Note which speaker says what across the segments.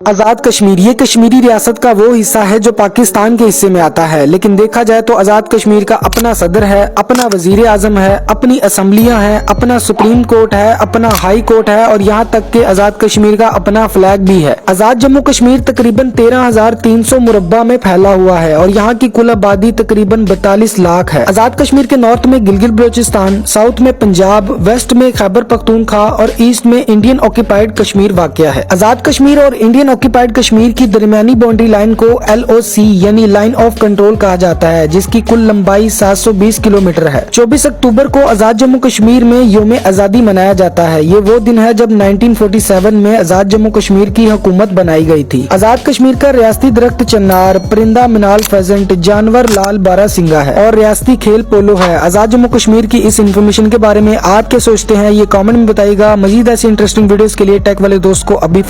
Speaker 1: आजाद कश्मीर ये कश्मीरी रियासत का वो हिस्सा है जो पाकिस्तान के हिस्से में आता है, लेकिन देखा जाए तो आजाद कश्मीर का अपना सदर है, अपना वजीर आजम है, अपनी असम्बलियां हैं, अपना सुप्रीम कोर्ट है, अपना हाई कोर्ट है और यहाँ तक के आजाद कश्मीर का अपना फ्लैग भी है। आजाद जम्मू कश्मीर तकरीबन 13,300 मुरब्बा में फैला हुआ है और यहाँ की कुल आबादी तकरीबन 42 लाख है। आजाद कश्मीर के नॉर्थ में गिलगित बलोचिस्तान, साउथ में पंजाब, वेस्ट में खैबर पख्तूनख्वा और ईस्ट में इंडियन ऑक्यूपाइड कश्मीर वाक़या है। आजाद कश्मीर और इंडियन ऑक्यूपाइड कश्मीर की दरमियानी बाउंड्री लाइन को LOC यानी लाइन ऑफ कंट्रोल कहा जाता है, जिसकी कुल लंबाई 720 किलोमीटर है। 24 अक्टूबर को आजाद जम्मू कश्मीर में यौम आजादी मनाया जाता है। ये वो दिन है जब 1947 में आजाद जम्मू कश्मीर की हुकूमत बनाई गई थी। आजाद कश्मीर का रियासती दरख्त चन्नार, परिंदा मिनाल फेजेंट, जानवर लाल बारासिंगा है और रियासती खेल पोलो है। आजाद जम्मू कश्मीर की इस इन्फॉर्मेशन के बारे में आप क्या सोचते हैं, ये कमेंट में बताइएगा। मजीद ऐसी इंटरेस्टिंग वीडियोस के लिए टेक वाले दोस्त को अभी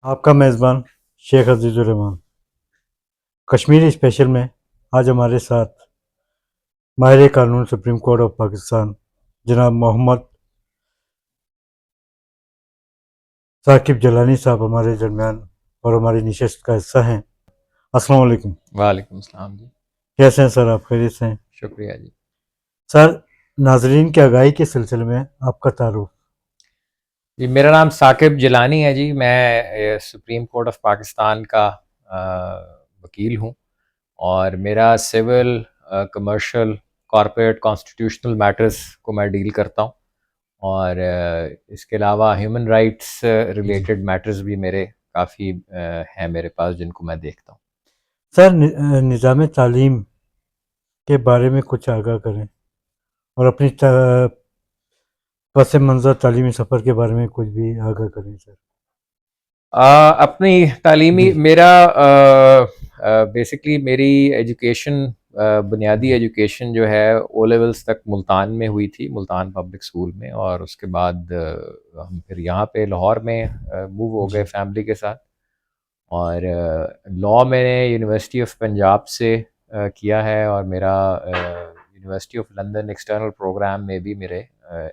Speaker 2: आपका मेज़बान शेख अजीज़ुर रहमान। कश्मीर स्पेशल में आज हमारे साथ माहिर कानून सुप्रीम कोर्ट ऑफ पाकिस्तान जनाब मोहम्मद साकिब जलानी साहब हमारे दरमियान और हमारी नशिस्त का हिस्सा हैं। अस्सलाम वालेकुम।
Speaker 3: वालेकुम सलाम जी।
Speaker 2: कैसे हैं सर, आप खैरियत से हैं?
Speaker 3: शुक्रिया जी।
Speaker 2: सर, नाजरीन की आगाही के सिलसिले में आपका तारुफ।
Speaker 3: जी, मेरा नाम साकिब जिलानी है जी। मैं सुप्रीम कोर्ट ऑफ पाकिस्तान का वकील हूँ और मेरा civil, commercial, corporate, constitutional matters को मैं डील करता हूँ और इसके अलावा ह्यूमन राइट्स रिलेटेड मैटर्स भी मेरे काफ़ी हैं मेरे पास, जिनको मैं देखता हूँ।
Speaker 2: सर, निज़ाम तालीम के बारे में कुछ आगाह करें और अपनी पस मंज़र तालीमी सफ़र के बारे में कुछ भी आगाह करें सर।
Speaker 3: अपनी तालीमी
Speaker 2: जी।
Speaker 3: मेरा बेसिकली मेरी एजुकेशन, बुनियादी एजुकेशन जो है ओ लेवल्स तक मुल्तान में हुई थी, मुल्तान पब्लिक स्कूल में, और उसके बाद हम फिर यहाँ पे लाहौर में मूव हो गए
Speaker 2: जी।
Speaker 3: फैमिली के साथ। और लॉ मैंने यूनिवर्सिटी ऑफ पंजाब से किया है और मेरा university of London external programme में भी मेरे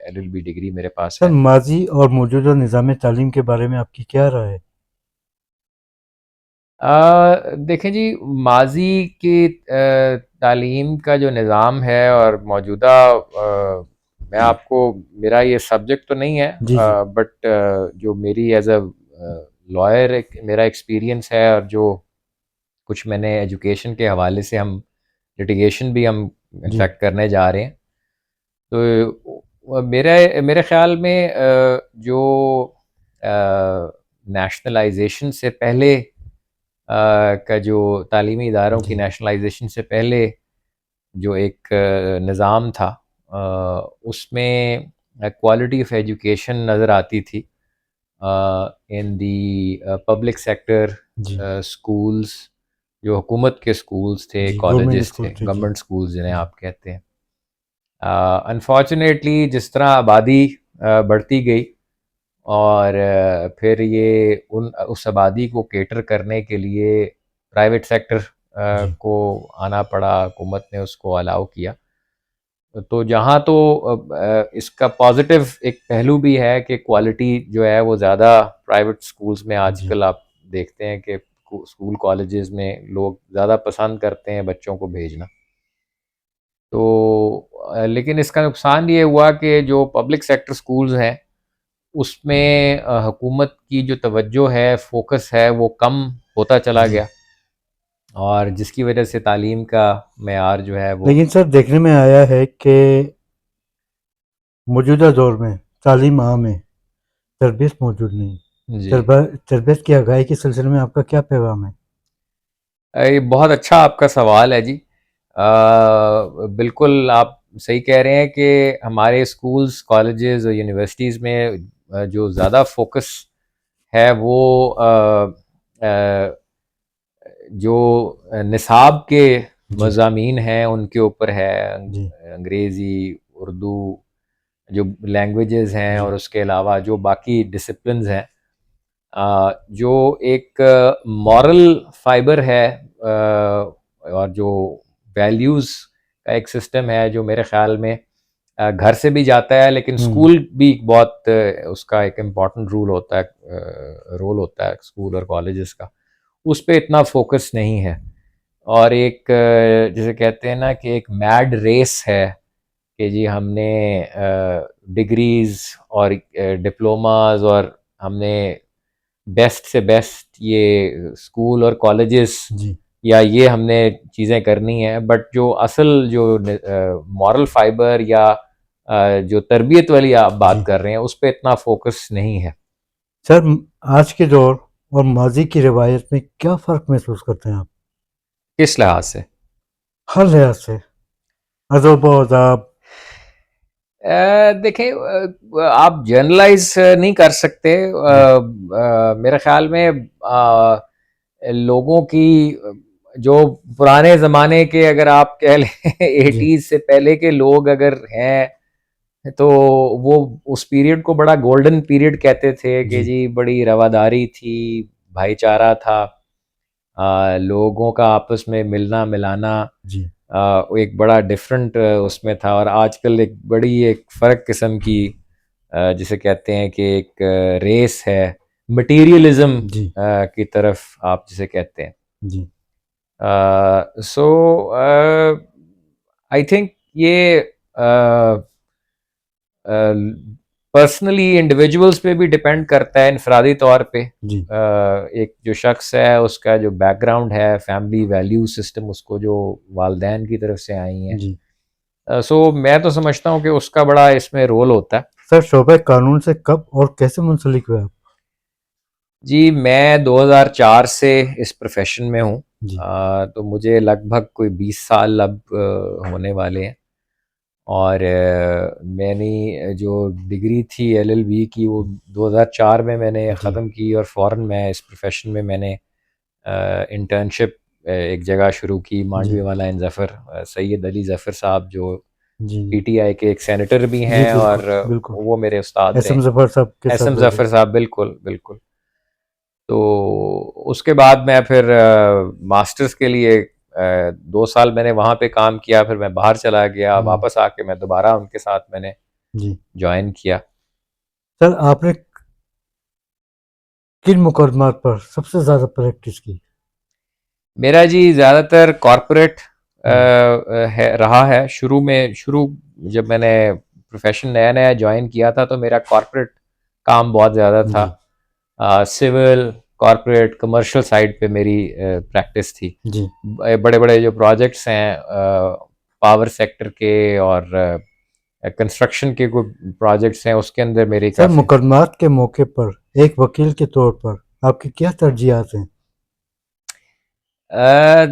Speaker 3: LLB डिग्री मेरे पास
Speaker 2: सर,
Speaker 3: है।
Speaker 2: माजी और मौजूदा निज़ाम तालीम के बारे में आपकी क्या राय है?
Speaker 3: देखें जी, माजी की तालीम का जो निज़ाम है और मौजूदा, मैं आपको, मेरा ये सब्जेक्ट तो नहीं है,
Speaker 2: जी जी।
Speaker 3: बट जो मेरी एज अ लॉयर मेरा एक्सपीरियंस है और जो कुछ मैंने एजुकेशन के हवाले से, हम लिटिगेशन भी हम
Speaker 2: जी
Speaker 3: इनफैक्ट करने जा रहे हैं, तो मेरे मेरे ख्याल में जो नेशनलाइजेशन से पहले का जो तालीमी इदारों की
Speaker 2: जी
Speaker 3: नेशनलाइजेशन से पहले जो एक निज़ाम था, उसमें क्वालिटी ऑफ एजुकेशन नज़र आती थी इन दी पब्लिक सेक्टर
Speaker 2: जी
Speaker 3: स्कूल्स, जो हुकूमत के स्कूल्स थे,
Speaker 2: जी। गवर्नमेंट
Speaker 3: कॉलेजेस
Speaker 2: स्कूल
Speaker 3: थे,
Speaker 2: थे जी।
Speaker 3: गवर्नमेंट स्कूल्स जिन्हें
Speaker 2: जी
Speaker 3: आप कहते हैं। अनफॉर्चुनेटली जिस तरह आबादी बढ़ती गई और फिर ये उस आबादी को केटर करने के लिए प्राइवेट सेक्टर
Speaker 2: जी
Speaker 3: को आना पड़ा, हुकूमत ने उसको अलाउ किया। तो जहाँ तो इसका पॉजिटिव एक पहलू भी है कि क्वालिटी जो है वो ज़्यादा प्राइवेट स्कूल्स में
Speaker 2: जी।
Speaker 3: आजकल आप देखते हैं कि स्कूल कॉलेजेस में लोग ज़्यादा पसंद करते हैं बच्चों को भेजना। तो लेकिन इसका नुकसान ये हुआ कि जो पब्लिक सेक्टर स्कूल्स हैं उसमें हुकूमत की जो तवज्जो है, फोकस है, वो कम होता चला
Speaker 2: जी।
Speaker 3: गया और जिसकी वजह से तालीम का मेयार जो है वो।
Speaker 2: लेकिन सर, देखने में आया है कि मौजूदा दौर में तालीम आम है, तरबियत मौजूद नहीं।
Speaker 3: जी,
Speaker 2: तरबियत की आगाही के सिलसिले में आपका क्या पैगाम है?
Speaker 3: ये बहुत अच्छा आपका सवाल है जी। बिल्कुल आप सही कह रहे हैं कि हमारे स्कूल्स, कॉलेजेस और यूनिवर्सिटीज़ में जो ज़्यादा फोकस है वो जो निसाब के
Speaker 2: जी
Speaker 3: मज़ामीन हैं उनके ऊपर है।
Speaker 2: जी
Speaker 3: अंग्रेज़ी, उर्दू जो लैंग्वेजेस हैं
Speaker 2: जी
Speaker 3: और उसके अलावा जो बाकी डिसिप्लिन्स हैं, जो एक मॉरल फाइबर है, और जो वैल्यूज़ का एक सिस्टम है जो मेरे ख़्याल में घर से भी जाता है, लेकिन स्कूल भी बहुत उसका एक इम्पॉर्टेंट रोल होता है स्कूल और कॉलेजेस का, उस पे इतना फोकस नहीं है। और एक जिसे कहते हैं ना कि एक मैड रेस है कि जी हमने डिग्रीज और डिप्लोमास और हमने बेस्ट से बेस्ट ये स्कूल और कॉलेजेस
Speaker 2: जी
Speaker 3: या ये हमने चीज़ें करनी है, बट जो असल जो मॉरल फाइबर या जो तरबियत वाली आप बात
Speaker 2: जी
Speaker 3: कर रहे हैं उस पर इतना फोकस नहीं है।
Speaker 2: सर, आज के दौर और माजी की रिवायत में क्या फ़र्क महसूस करते हैं आप?
Speaker 3: किस लिहाज से?
Speaker 2: हर लिहाज से, अदब व अदाब।
Speaker 3: देखें, आप जनरलाइज नहीं कर सकते।
Speaker 2: जी
Speaker 3: मेरे ख्याल में लोगों की जो पुराने ज़माने के, अगर आप कह लें
Speaker 2: जी
Speaker 3: 80s से पहले के लोग अगर हैं, तो वो उस पीरियड को बड़ा गोल्डन पीरियड कहते थे कि
Speaker 2: जी
Speaker 3: जी बड़ी रवादारी थी, भाईचारा था, लोगों का आपस में मिलना मिलाना
Speaker 2: जी
Speaker 3: वो एक बड़ा डिफरेंट उसमें था। और आजकल एक बड़ी एक फ़र्क किस्म की जिसे कहते हैं कि एक रेस है, मटीरियलिज्म
Speaker 2: जी
Speaker 3: की तरफ आप जिसे कहते हैं।
Speaker 2: जी
Speaker 3: सो आई थिंक ये पर्सनली इंडिविजुअल्स पे भी डिपेंड करता है, इनफरादी तौर पे।
Speaker 2: जी
Speaker 3: एक जो शख्स है उसका जो बैकग्राउंड है, फैमिली वैल्यू सिस्टम, उसको जो वालदैन की तरफ से आई हैं,
Speaker 2: जी
Speaker 3: सो मैं तो समझता हूँ कि उसका बड़ा इसमें रोल होता है।
Speaker 2: सर, शोबे कानून से कब और कैसे मुंसलिक हुए आप?
Speaker 3: जी मैं 2004 से इस प्रोफेशन में हूँ।
Speaker 2: जी
Speaker 3: तो मुझे लगभग कोई 20 साल अब होने वाले हैं। और मैंने जो डिग्री थी एलएलबी की वो 2004 में मैंने
Speaker 2: जी
Speaker 3: ख़त्म की, और फ़ौरन मैं इस प्रोफेशन में मैंने इंटर्नशिप एक जगह शुरू की, मांडवी
Speaker 2: जी
Speaker 3: वाला इन ज़फ़र, सैयद अली ज़फ़र साहब जो
Speaker 2: जी
Speaker 3: पीटीआई के एक सेनेटर भी
Speaker 2: जी
Speaker 3: हैं,
Speaker 2: बिल्कुल
Speaker 3: और
Speaker 2: बिल्कुल।
Speaker 3: वो मेरे उस्ताद रहे।
Speaker 2: एसएम जफर साहब के साथ
Speaker 3: एसएम
Speaker 2: रहे थे।
Speaker 3: ज़फ़र साहब, बिल्कुल बिल्कुल। तो उसके बाद मैं फिर मास्टर्स के लिए 2 साल मैंने वहाँ पे काम किया, फिर मैं बाहर चला गया, वापस आके मैं दोबारा उनके साथ मैंने
Speaker 2: जी
Speaker 3: ज्वाइन किया।
Speaker 2: सर, आपने किन मुकदमात पर सबसे ज़्यादा प्रैक्टिस की?
Speaker 3: मेरा जी ज़्यादातर कॉरपोरेट
Speaker 2: जी
Speaker 3: है रहा है। शुरू जब मैंने प्रोफेशन नया नया ज्वाइन किया था तो मेरा कॉरपोरेट काम बहुत ज़्यादा था।
Speaker 2: जी
Speaker 3: सिविल, कॉरपोरेट, कमर्शियल साइड पे मेरी प्रैक्टिस थी।
Speaker 2: जी
Speaker 3: बड़े बड़े जो प्रोजेक्ट्स हैं पावर सेक्टर के और कंस्ट्रक्शन के कोई प्रोजेक्ट्स हैं, उसके अंदर मेरी
Speaker 2: सर,
Speaker 3: काफ़ी।
Speaker 2: मुकदमात के मौके पर एक वकील के तौर पर आपकी क्या तरजीहात हैं?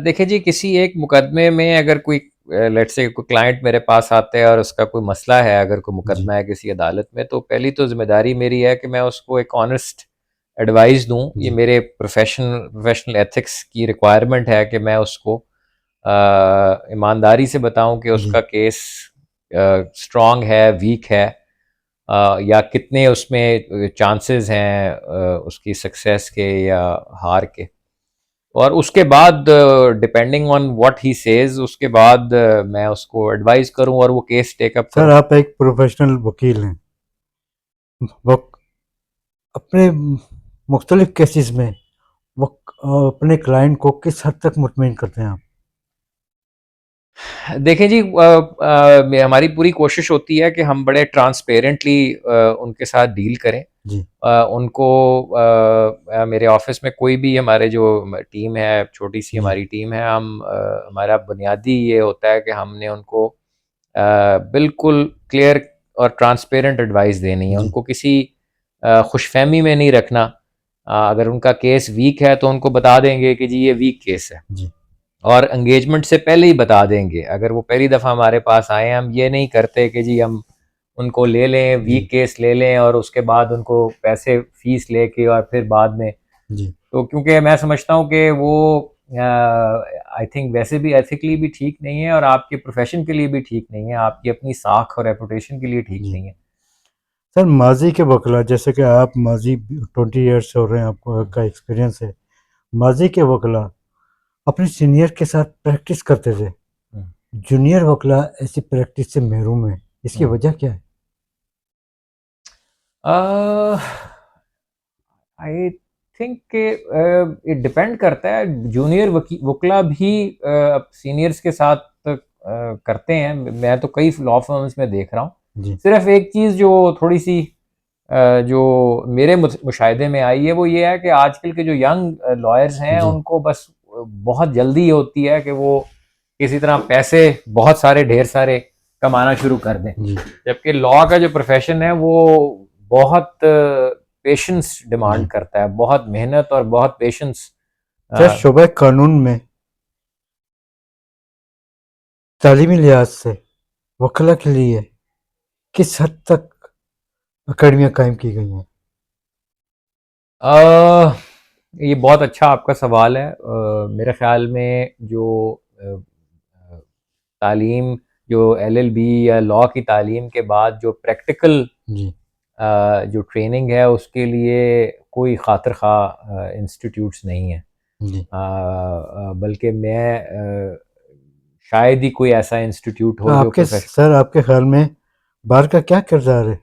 Speaker 3: देखिए जी, किसी एक मुकदमे में अगर कोई लेट्स से कोई क्लाइंट मेरे पास आता है और उसका कोई मसला है, अगर कोई
Speaker 2: जी
Speaker 3: मुकदमा है किसी अदालत में, तो पहली तो जिम्मेदारी मेरी है कि मैं उसको एक ऑनेस्ट एडवाइस दूं। ये
Speaker 2: जी
Speaker 3: मेरे प्रोफेशनल एथिक्स की रिक्वायरमेंट है कि मैं उसको ईमानदारी से बताऊं कि
Speaker 2: जी
Speaker 3: उसका केस स्ट्रांग है, वीक है, या कितने उसमें चांसेस हैं उसकी सक्सेस के या हार के। और उसके बाद depending on what he says, उसके बाद मैं उसको एडवाइस करूं और वो केस टेकअप
Speaker 2: सर,
Speaker 3: करूं।
Speaker 2: आप एक प्रोफेशनल वकील हैं। वक, अपने मुख्तलिफ केसेस में अपने क्लाइंट को किस हद तक मुतमईन करते हैं आप?
Speaker 3: देखें जी, हमारी पूरी कोशिश होती है कि हम बड़े ट्रांसपेरेंटली उनके साथ डील करें।
Speaker 2: जी
Speaker 3: उनको मेरे ऑफिस में कोई भी, हमारे जो टीम है, छोटी सी
Speaker 2: जी
Speaker 3: हमारी टीम है, हमारा बुनियादी ये होता है कि हमने उनको बिल्कुल क्लियर और ट्रांसपेरेंट एडवाइस देनी है।
Speaker 2: जी
Speaker 3: उनको किसी खुशफहमी में नहीं रखना। अगर उनका केस वीक है तो उनको बता देंगे कि जी ये वीक केस है,
Speaker 2: जी
Speaker 3: और एंगेजमेंट से पहले ही बता देंगे। अगर वो पहली दफ़ा हमारे पास आए, हम ये नहीं करते कि जी हम उनको ले लें, वीक
Speaker 2: जी
Speaker 3: केस ले लें और उसके बाद उनको पैसे फीस लेके और फिर बाद में।
Speaker 2: जी
Speaker 3: तो क्योंकि मैं समझता हूँ कि वो आई थिंक वैसे भी एथिकली भी ठीक नहीं है, और आपके प्रोफेशन के लिए भी ठीक नहीं है, आपकी अपनी साख और रेपुटेशन के लिए ठीक
Speaker 2: जी
Speaker 3: नहीं है।
Speaker 2: सर, माजी के वकला, जैसे कि आप माजी 20 ईयर्स हो रहे हैं, आपको का एक्सपीरियंस है। माजी के वकला अपने सीनियर के साथ प्रैक्टिस करते थे।
Speaker 3: हम्म।
Speaker 2: जूनियर वकला ऐसी प्रैक्टिस से महरूम है। इसकी वजह क्या है?
Speaker 3: आई थिंक के डिपेंड करता है। जूनियर वकला भी सीनियर्स के साथ करते हैं। मैं तो कई लॉ फर्म्स में देख रहा हूँ।
Speaker 2: जी
Speaker 3: सिर्फ एक चीज़ जो थोड़ी सी जो मेरे मुशाहिदे में आई है वो ये है कि आजकल के जो यंग लॉयर्स हैं
Speaker 2: जी
Speaker 3: उनको बस बहुत जल्दी होती है कि वो किसी तरह पैसे बहुत सारे ढेर सारे कमाना शुरू कर दें,
Speaker 2: जी
Speaker 3: जबकि लॉ का जो प्रोफेशन है वो बहुत पेशेंस डिमांड
Speaker 2: जी।
Speaker 3: करता है, बहुत मेहनत और बहुत पेशेंस।
Speaker 2: सर शोबा कानून में तालीमी लिहाज से वकला के लिए किस हद तक अकेडमियाँ कायम की गई हैं?
Speaker 3: ये बहुत अच्छा आपका सवाल है। मेरे ख्याल में जो तालीम, जो एलएलबी या लॉ की तालीम के बाद जो प्रैक्टिकल
Speaker 2: जी
Speaker 3: जो ट्रेनिंग है उसके लिए कोई खातिर खा इंस्टीट्यूट्स नहीं है।
Speaker 2: जी।
Speaker 3: बल्कि मैं शायद ही कोई ऐसा इंस्टीट्यूट हो जो प्रोफेशन।
Speaker 2: सर आपके ख्याल में बार का क्या किरदार है?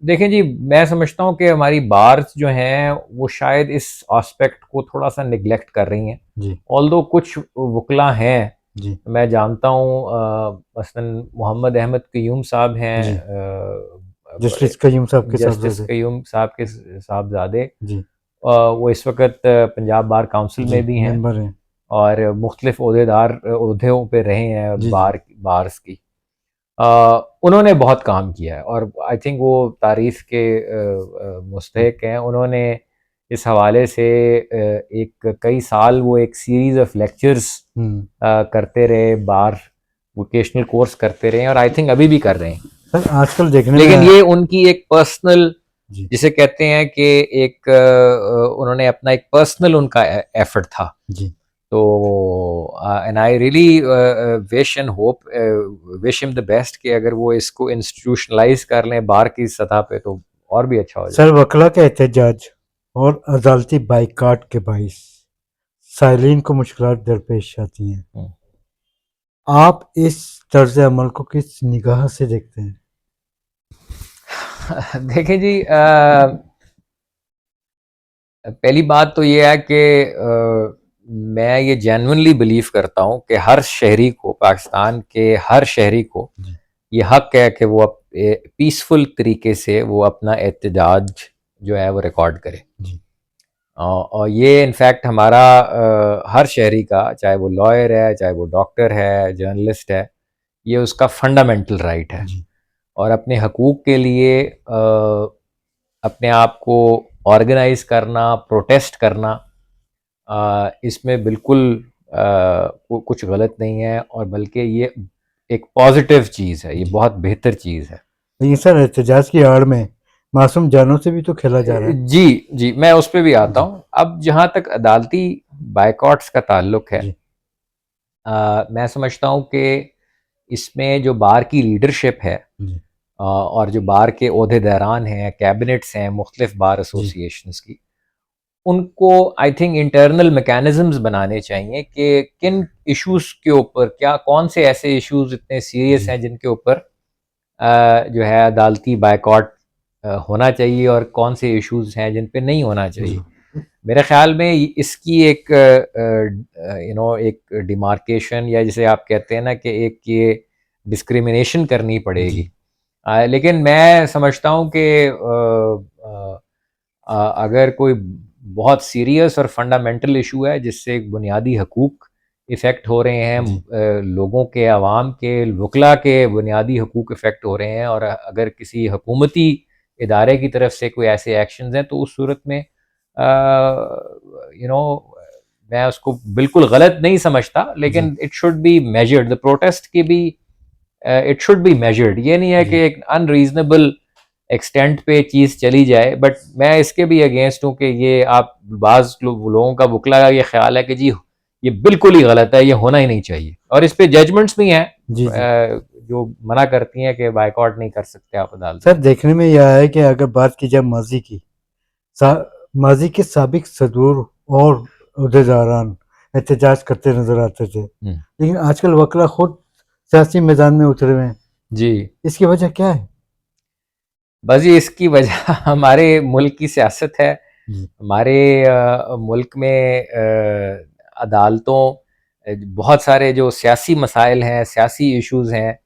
Speaker 3: देखें जी, मैं समझता हूँ कि हमारी बार्स जो हैं वो शायद इस एस्पेक्ट को थोड़ा सा निगलेक्ट कर रही हैं।
Speaker 2: जी
Speaker 3: ऑल्दो कुछ वकला हैं,
Speaker 2: जी
Speaker 3: मैं जानता हूँ, मसलन मोहम्मद अहमद क़य्यूम साहब हैं,
Speaker 2: जी। जस्टिस कयूम साहब के
Speaker 3: जस्टिस
Speaker 2: साहबजादे।
Speaker 3: क़य्यूम साहब के साहबजादे।
Speaker 2: जी
Speaker 3: वो इस वक्त पंजाब बार काउंसिल
Speaker 2: जी
Speaker 3: में भी हैं
Speaker 2: मेंबर हैं।
Speaker 3: और मुख्तलिफ ओहदेों पे रहे हैं
Speaker 2: जी जी
Speaker 3: बार्स की। उन्होंने बहुत काम किया है और आई थिंक वो तारीफ़ के मुस्तहिक हैं। उन्होंने इस हवाले से एक कई साल वो एक सीरीज़ ऑफ लेक्चर्स करते रहे, बार वोकेशनल कोर्स करते रहे और आई थिंक अभी भी कर रहे हैं।
Speaker 2: सर आजकल देखने में
Speaker 3: लेकिन ये उनकी एक पर्सनल,
Speaker 2: जी
Speaker 3: जिसे कहते हैं कि एक उन्होंने अपना एक पर्सनल उनका एफर्ट था।
Speaker 2: जी
Speaker 3: तो and I really wish and hope, wish him the best कि अगर वो इसको इंस्टीट्यूशनलाइज कर लें बार की सतह पे तो और भी अच्छा हो जाए।
Speaker 2: सर वकला के एहतजाज और अदालती बाइकाट के बाइस साइलिन को मुश्किलात दरपेश आती हैं। आप इस तर्ज अमल को किस निगाह से देखते हैं?
Speaker 3: देखें जी, पहली बात तो ये है कि मैं ये जेन्युइनली बिलीव करता हूँ कि हर शहरी को, पाकिस्तान के हर शहरी को
Speaker 2: जी
Speaker 3: ये हक है कि वो पीसफुल तरीके से वो अपना एहतजाज जो है वो रिकॉर्ड करे।
Speaker 2: जी
Speaker 3: और ये इनफैक्ट हमारा हर शहरी का, चाहे वो लॉयर है, चाहे वो डॉक्टर है, जर्नलिस्ट है, ये उसका फंडामेंटल राइट है।
Speaker 2: जी
Speaker 3: और अपने हकूक़ के लिए अपने आप को ऑर्गेनाइज करना, प्रोटेस्ट करना, इसमें बिल्कुल कुछ गलत नहीं है और बल्कि ये एक पॉजिटिव चीज़ है, ये बहुत बेहतर चीज़ है।
Speaker 2: लेकिन सर एहतजाज की आड़ में मासूम जानों से भी तो खेला जा रहा है।
Speaker 3: जी जी, मैं उस पर भी आता
Speaker 2: जी
Speaker 3: हूँ। अब जहाँ तक अदालती बाइकॉट्स का ताल्लुक है,
Speaker 2: जी
Speaker 3: मैं समझता हूँ कि इसमें जो बार की लीडरशिप है
Speaker 2: जी
Speaker 3: और जो बार के ओहदेदारान हैं, कैबिनेट्स हैं मुख्तलिफ बार
Speaker 2: जी
Speaker 3: एसोसिएशंस की, उनको आई थिंक इंटरनल मैकेनिज्म्स बनाने चाहिए कि किन इश्यूज के ऊपर, क्या कौन से ऐसे इश्यूज इतने सीरियस
Speaker 2: जी
Speaker 3: हैं जिनके ऊपर जो है अदालती बाइकॉट होना चाहिए और कौन से इश्यूज हैं जिन पे नहीं होना
Speaker 2: जी
Speaker 3: चाहिए। मेरे ख्याल में इसकी एक एक डिमार्केशन, या जिसे आप कहते हैं ना कि एक ये डिस्क्रिमिनेशन करनी पड़ेगी।
Speaker 2: जी
Speaker 3: लेकिन मैं समझता हूँ कि अगर कोई बहुत सीरियस और फंडामेंटल इशू है जिससे एक बुनियादी हकूक़ इफ़ेक्ट हो रहे हैं,
Speaker 2: जी
Speaker 3: लोगों के, आवाम के, वकला के बुनियादी हकूक़ इफ़ेक्ट हो रहे हैं और अगर किसी हुकूमती इदारे की तरफ से कोई ऐसे एक्शंस हैं तो उस सूरत में मैं उसको बिल्कुल गलत नहीं समझता,
Speaker 2: जी
Speaker 3: लेकिन it should be measured. The protest की भी इट शुड बी मेजर्ड। ये नहीं है कि
Speaker 2: जी
Speaker 3: एक अनरीजनेबल एक्सटेंट पे चीज़ चली जाए। बट मैं इसके भी अगेंस्ट हूँ कि ये आप बाज़ लोगों का वकला का ये ख्याल है कि जी ये बिल्कुल ही गलत है, ये होना ही नहीं चाहिए, और इस पे जजमेंट्स भी हैं
Speaker 2: जी जी।
Speaker 3: जो मना करती हैं कि बाइकआउट नहीं कर सकते आप अदालत।
Speaker 2: सर देखने में यह है कि अगर बात की जाए माजी की, माजी के साबिक सदूर और उहदेदारान एहतजाज करते नजर आते थे, लेकिन आजकल वकला खुद सियासी मैदान में उतरे हुए हैं,
Speaker 3: जी।
Speaker 2: इसकी वजह क्या है?
Speaker 3: बस ये इसकी वजह हमारे मुल्क की सियासत है।
Speaker 2: जी।
Speaker 3: हमारे मुल्क में अदालतों बहुत सारे जो सियासी मसाइल हैं, सियासी इश्यूज़ हैं,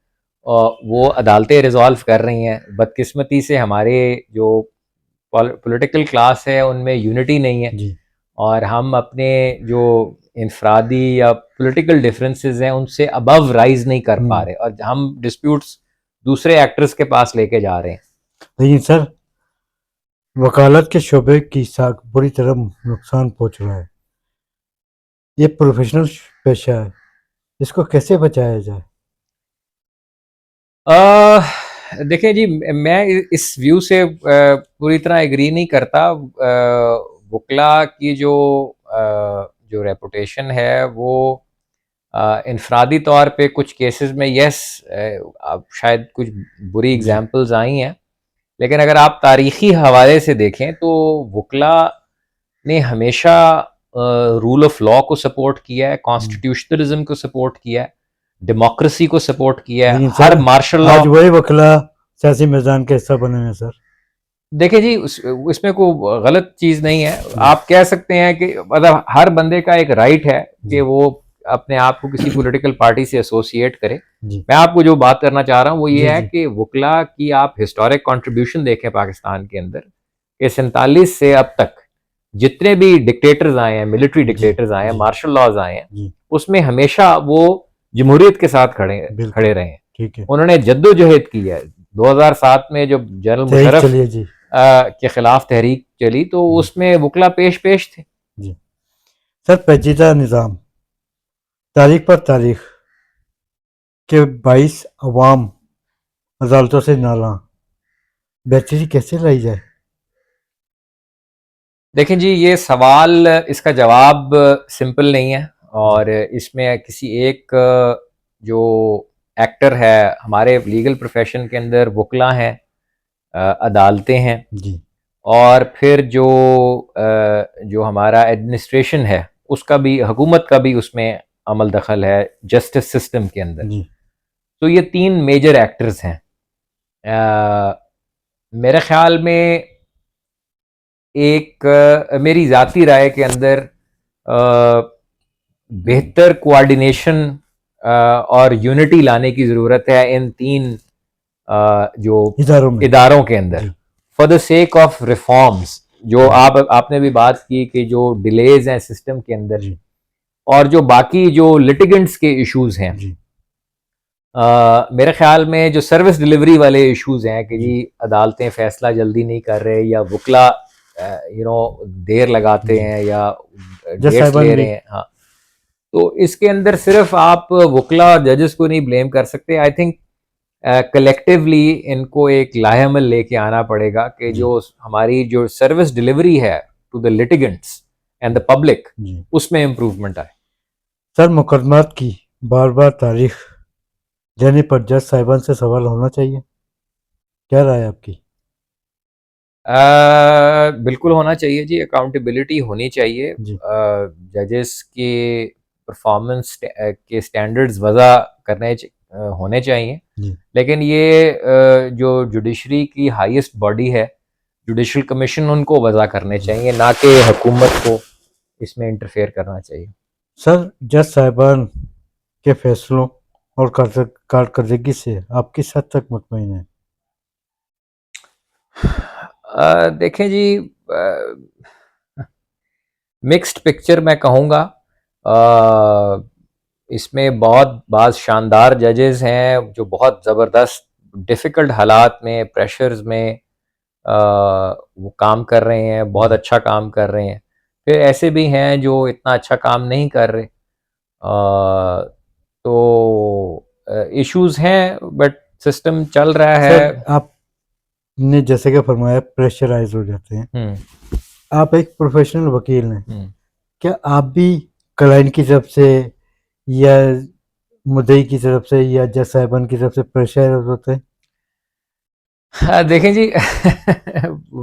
Speaker 3: वो अदालतें रिज़ॉल्व कर रही हैं। बदकिस्मती से हमारे जो पॉलिटिकल क्लास है उनमें यूनिटी नहीं है,
Speaker 2: जी।
Speaker 3: और हम अपने जो इनफरादी या पॉलिटिकल डिफरेंसेस हैं उनसे अबव राइज नहीं कर पा रहे, और हम डिस्प्यूट्स दूसरे एक्टर्स के पास लेके जा रहे हैं।
Speaker 2: लेकिन सर, वकालत के शोबे की साख बुरी तरह नुकसान पहुंच रहा है। ये प्रोफेशनल पेशा है, इसको कैसे बचाया जाए?
Speaker 3: देखिए जी, मैं इस व्यू से पूरी तरह एग्री नहीं करता। वकला की जो रेपुटेशन है वो इनफरादी तौर पे कुछ केसेस में यस, अब शायद कुछ बुरी एग्जांपल्स आई हैं, लेकिन अगर आप तारीखी हवाले से देखें तो वकला ने हमेशा रूल ऑफ लॉ को सपोर्ट किया है, कॉन्स्टिट्यूशनलिज्म को सपोर्ट किया है, डेमोक्रेसी को सपोर्ट किया है।
Speaker 2: लेकिन
Speaker 3: हर
Speaker 2: सर,
Speaker 3: मार्शल लॉ,
Speaker 2: आज वही वकला सियासी मैदान का हिस्सा बने हुए हैं सर।
Speaker 3: देखिए जी, इसमें कोई गलत चीज नहीं है। आप कह सकते हैं कि मतलब हर बंदे का एक राइट है कि वो अपने आप को किसी पॉलिटिकल पार्टी से एसोसिएट करे। मैं आपको जो बात करना चाह रहा हूँ वो ये है कि वकला की आप हिस्टोरिक कंट्रीब्यूशन देखें पाकिस्तान के अंदर, कि 47 से अब तक जितने भी डिक्टेटर्स आए हैं, मिलिट्री डिक्टेटर्स आए हैं, मार्शल लॉज आए हैं, उसमें हमेशा वो जमहूरियत के साथ खड़े रहे हैं।
Speaker 2: ठीक है।
Speaker 3: उन्होंने जद्दोजहद की है। 2007 में जो जनरल मुशर्रफ के खिलाफ तहरीक चली तो उसमें वकला पेश थे।
Speaker 2: जी सर, पेचीदा निज़ाम तारीख पर तारीख के 22 अवाम अदालतों से नाला बेहतरी कैसे लाई जाए?
Speaker 3: देखें जी, ये सवाल, इसका जवाब सिंपल नहीं है, और इसमें किसी एक जो एक्टर है हमारे लीगल प्रोफेशन के अंदर, वकला हैं, अदालतें हैं
Speaker 2: जी,
Speaker 3: और फिर जो हमारा एडमिनिस्ट्रेशन है उसका भी, हुकूमत का भी उसमें अमल दखल है, जस्टिस सिस्टम के अंदर। तो ये 3 मेजर एक्टर्स हैं। मेरे ख्याल में मेरी ज़ाती राय के अंदर बेहतर कोऑर्डिनेशन और यूनिटी लाने की ज़रूरत है इन 3 जो इदारों के अंदर, for the sake of reforms. जो आपने भी बात की कि जो डिलेज हैं सिस्टम के अंदर, और जो बाकी जो लिटिगेंट्स के इश्यूज हैं, मेरे ख्याल में जो सर्विस डिलीवरी वाले इश्यूज हैं कि जी अदालतें फैसला जल्दी नहीं कर रहे, या वकला देर लगाते हैं, या डेट्स ले रहे हैं। हाँ, तो इसके अंदर सिर्फ आप वकला जजेस को नहीं ब्लेम कर सकते। आई थिंक कलेक्टिवली इनको एक लाहेमल लेके आना पड़ेगा कि जो हमारी जो सर्विस डिलीवरी है to the litigants and the public, उसमें इम्प्रूवमेंट आए।
Speaker 2: सर, मुकदमात की बार बार तारीख देने पर जज साहिबान से सवाल होना चाहिए, क्या राय है आपकी?
Speaker 3: बिल्कुल होना चाहिए जी, अकाउंटेबिलिटी होनी चाहिए। जजेस के परफॉर्मेंस के स्टैंडर्ड्स वज़ा होने चाहिए, लेकिन ये जो जुडिशरी की हाईएस्ट बॉडी है, जुडिशल कमीशन, उनको वज़ा करने चाहिए, ना कि हुकूमत को इसमें इंटरफेयर करना चाहिए।
Speaker 2: सर, जज साहिबान के फैसलों और कारकर्दगी से आप किस हद तक मुतमईन हैं?
Speaker 3: देखें जी, मिक्स्ड पिक्चर मैं कहूँगा। इसमें बाज़ शानदार जजेस हैं जो बहुत ज़बरदस्त डिफ़िकल्ट हालात में, प्रेशर्स में वो काम कर रहे हैं, बहुत अच्छा काम कर रहे हैं। फिर ऐसे भी हैं जो इतना अच्छा काम नहीं कर रहे। तो इश्यूज हैं, बट सिस्टम चल रहा है।
Speaker 2: सर, आपने जैसे कि फरमाया प्रेशराइज हो जाते हैं, आप एक प्रोफेशनल वकील हैं, क्या आप भी क्लाइंट की तरफ से या मुद्दई की तरफ से या जज साहिबान की तरफ से प्रेशराइज होते हैं?
Speaker 3: देखें जी,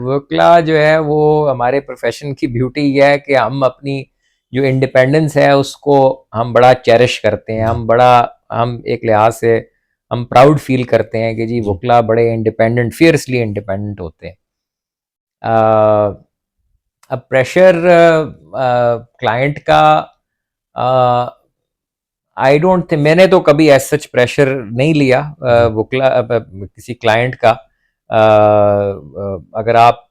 Speaker 3: वकला जो है वो हमारे प्रोफेशन की ब्यूटी यह है कि हम अपनी जो इंडिपेंडेंस है उसको हम बड़ा चेरिश करते हैं, हम एक लिहाज से हम प्राउड फील करते हैं कि जी वकला बड़े इंडिपेंडेंट, फियर्सली इंडिपेंडेंट होते हैं। अब प्रेशर क्लाइंट का, आई डोंट थिंक, मैंने तो कभी एज सच प्रेशर नहीं लिया वकला किसी क्लाइंट का। अगर आप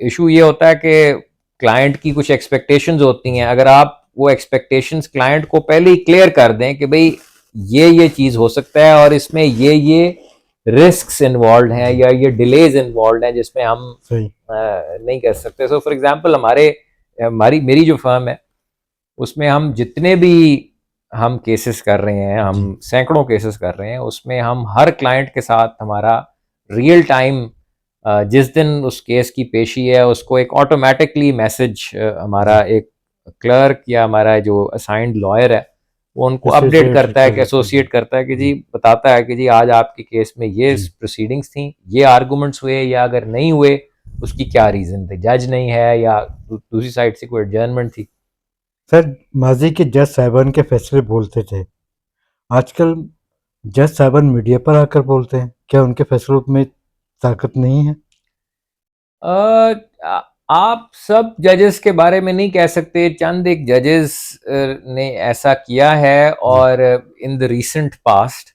Speaker 3: इशू ये होता है कि क्लाइंट की कुछ एक्सपेक्टेशंस होती हैं, अगर आप वो एक्सपेक्टेशंस क्लाइंट को पहले ही क्लियर कर दें कि भाई ये चीज़ हो सकता है और इसमें ये रिस्क्स इन्वॉल्व हैं या ये डिलेज इन्वॉल्व हैं जिसमें हम नहीं कर सकते। सो फॉर एग्जांपल मेरी जो फर्म है उसमें हम जितने भी हम केसेस कर रहे हैं, हम सैकड़ों केसेस कर रहे हैं, उसमें हम हर क्लाइंट के साथ हमारा रियल टाइम जिस दिन उस केस की पेशी है उसको एक ऑटोमेटिकली मैसेज हमारा एक क्लर्क या हमारा जो असाइंड लॉयर है वो उनको अपडेट करता है कि एसोसिएट करता है कि जी बताता है कि जी आज आपके केस में ये प्रोसीडिंग्स थी, ये आर्गूमेंट्स हुए या अगर नहीं हुए उसकी क्या रीज़न थे, जज नहीं है या दूसरी साइड से कोई एडजर्नमेंट थी।
Speaker 2: सर, माजी के जज साहबान के फैसले बोलते थे, आजकल जज साहबान मीडिया पर आकर बोलते हैं, क्या उनके फैसलों में ताकत नहीं है?
Speaker 3: आप सब जजेस के बारे में नहीं कह सकते, चंद एक जजेस ने ऐसा किया है और इन द रीसेंट पास्ट,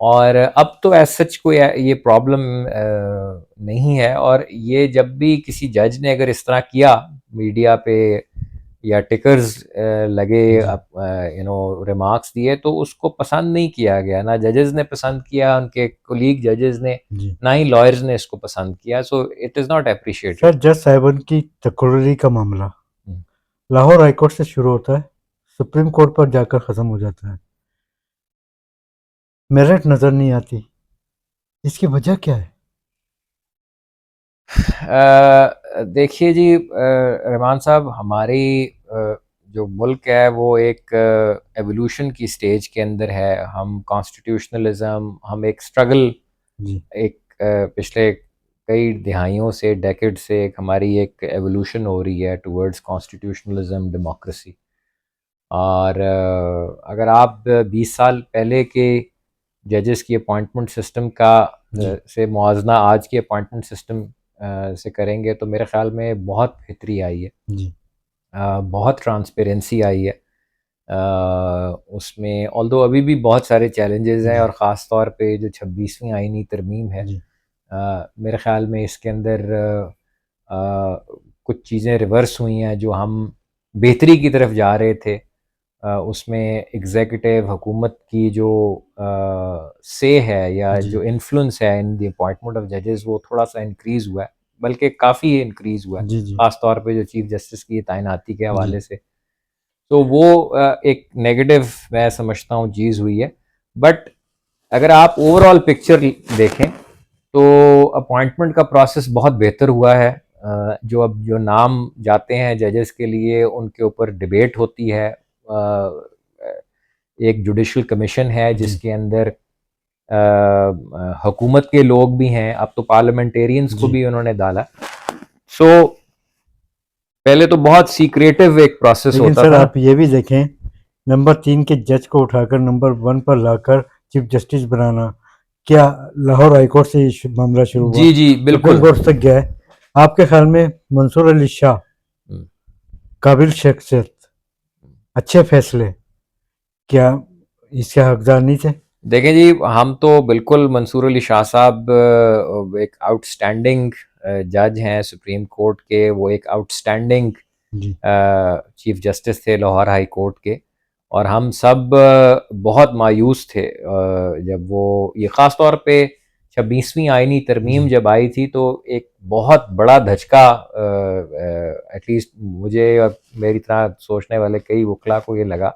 Speaker 3: और अब तो एज सच कोई ये प्रॉब्लम नहीं है। और ये जब भी किसी जज ने अगर इस तरह किया मीडिया पे या टिकर्स लगे, रिमार्क्स दिए, तो उसको पसंद नहीं किया गया, ना जजेस ने पसंद किया, उनके कोलीग जजेस ने, ना ही लॉयर्स ने इसको पसंद किया। So it is not appreciated.
Speaker 2: Sir, जज साहबान की तकर्री का मामला लाहौर हाईकोर्ट से शुरू होता है, सुप्रीम कोर्ट पर जाकर ख़त्म हो जाता है, मेरिट नज़र नहीं आती, इसकी वजह क्या है?
Speaker 3: देखिए जी रहमान साहब, हमारी जो मुल्क है वो एक एवोल्यूशन की स्टेज के अंदर है। हम कॉन्स्टिट्यूशनलिज्म, हम एक स्ट्रगल, एक पिछले कई दिहाइयों से, डेकेड से एक हमारी एक एवोल्यूशन हो रही है टुवर्ड्स कॉन्स्टिट्यूशनलिज्म, डेमोक्रेसी। और अगर आप 20 साल पहले के जजेस की अपॉइंटमेंट सिस्टम का से मुआजना आज के अपॉइंटमेंट सिस्टम से करेंगे तो मेरे ख्याल में बहुत बेहतरी आई है, बहुत ट्रांसपेरेंसी आई है उसमें। ऑल्दो अभी भी बहुत सारे चैलेंजेस हैं और ख़ास तौर पे जो 26वीं आईनी तरमीम है, मेरे ख्याल में इसके अंदर कुछ चीज़ें रिवर्स हुई हैं जो हम बेहतरी की तरफ जा रहे थे। उसमें एग्जीक्यूटिव हुकूमत की जो से है या जो इन्फ्लुएंस है इन द अपॉइंटमेंट ऑफ जजेस वो थोड़ा सा इंक्रीज़ हुआ है, बल्कि काफ़ी इंक्रीज़ हुआ है, ख़ास तौर पे जो चीफ जस्टिस की तैनाती के हवाले से। तो वो एक नेगेटिव मैं समझता हूँ चीज़ हुई है। बट अगर आप ओवरऑल पिक्चर देखें तो अपॉइंटमेंट का प्रोसेस बहुत बेहतर हुआ है। जो नाम जाते हैं जजेस के लिए उनके ऊपर डिबेट होती है, एक जुडिशल कमीशन है जिसके अंदर हुकूमत के लोग भी हैं, अब तो पार्लियामेंटेरियंस को भी उन्होंने डाला। सो पहले तो बहुत सीक्रेटिव एक प्रोसेस होता
Speaker 2: सर,
Speaker 3: था।
Speaker 2: आप ये भी देखें, नंबर 3 के जज को उठाकर नंबर 1 पर लाकर चीफ जस्टिस बनाना, क्या लाहौर हाईकोर्ट से ये मामला शुरू हुआ?
Speaker 3: जी बिल्कुल,
Speaker 2: सुप्रीम कोर्ट तक गया है। आपके ख्याल में मंसूर अली शाह काबिल शख्सियत, अच्छे फैसले, क्या इसके हकदार नहीं थे?
Speaker 3: देखें जी, हम तो बिल्कुल मंसूर अली शाह साहब एक आउटस्टैंडिंग जज हैं सुप्रीम कोर्ट के, वो एक आउटस्टैंडिंग चीफ जस्टिस थे लाहौर हाई कोर्ट के, और हम सब बहुत मायूस थे जब वो ये ख़ास तौर पे 26वीं आईनी तरमीम जब आई थी तो एक बहुत बड़ा धचका एटलीस्ट मुझे और मेरी तरह सोचने वाले कई वकला को ये लगा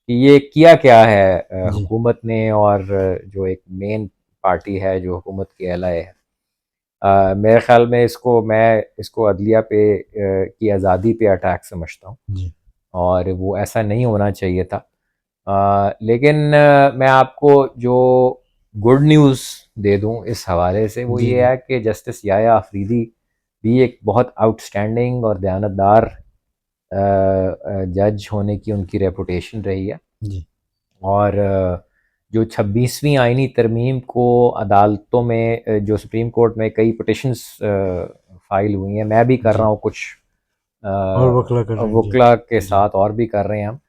Speaker 3: कि ये किया क्या है हुकूमत ने, और जो एक मेन पार्टी है जो हुकूमत की एलाए है। मेरे ख्याल में मैं इसको अदलिया पे की आज़ादी पे अटैक समझता हूँ और वो ऐसा नहीं होना चाहिए था। लेकिन मैं आपको जो गुड न्यूज़ दे दूँ इस हवाले से वो ये है कि जस्टिस याया अफरीदी भी एक बहुत आउटस्टैंडिंग और दयानतदार जज होने की उनकी रेपुटेशन रही है।
Speaker 2: जी
Speaker 3: और जो 26वीं आईनी तरमीम को अदालतों में जो सुप्रीम कोर्ट में कई पिटिशंस फाइल हुई हैं, मैं भी कर
Speaker 2: जी
Speaker 3: रहा हूँ कुछ
Speaker 2: और वकला कर रहे हैं। जी
Speaker 3: वकला के
Speaker 2: जी
Speaker 3: साथ और भी कर रहे हैं हम।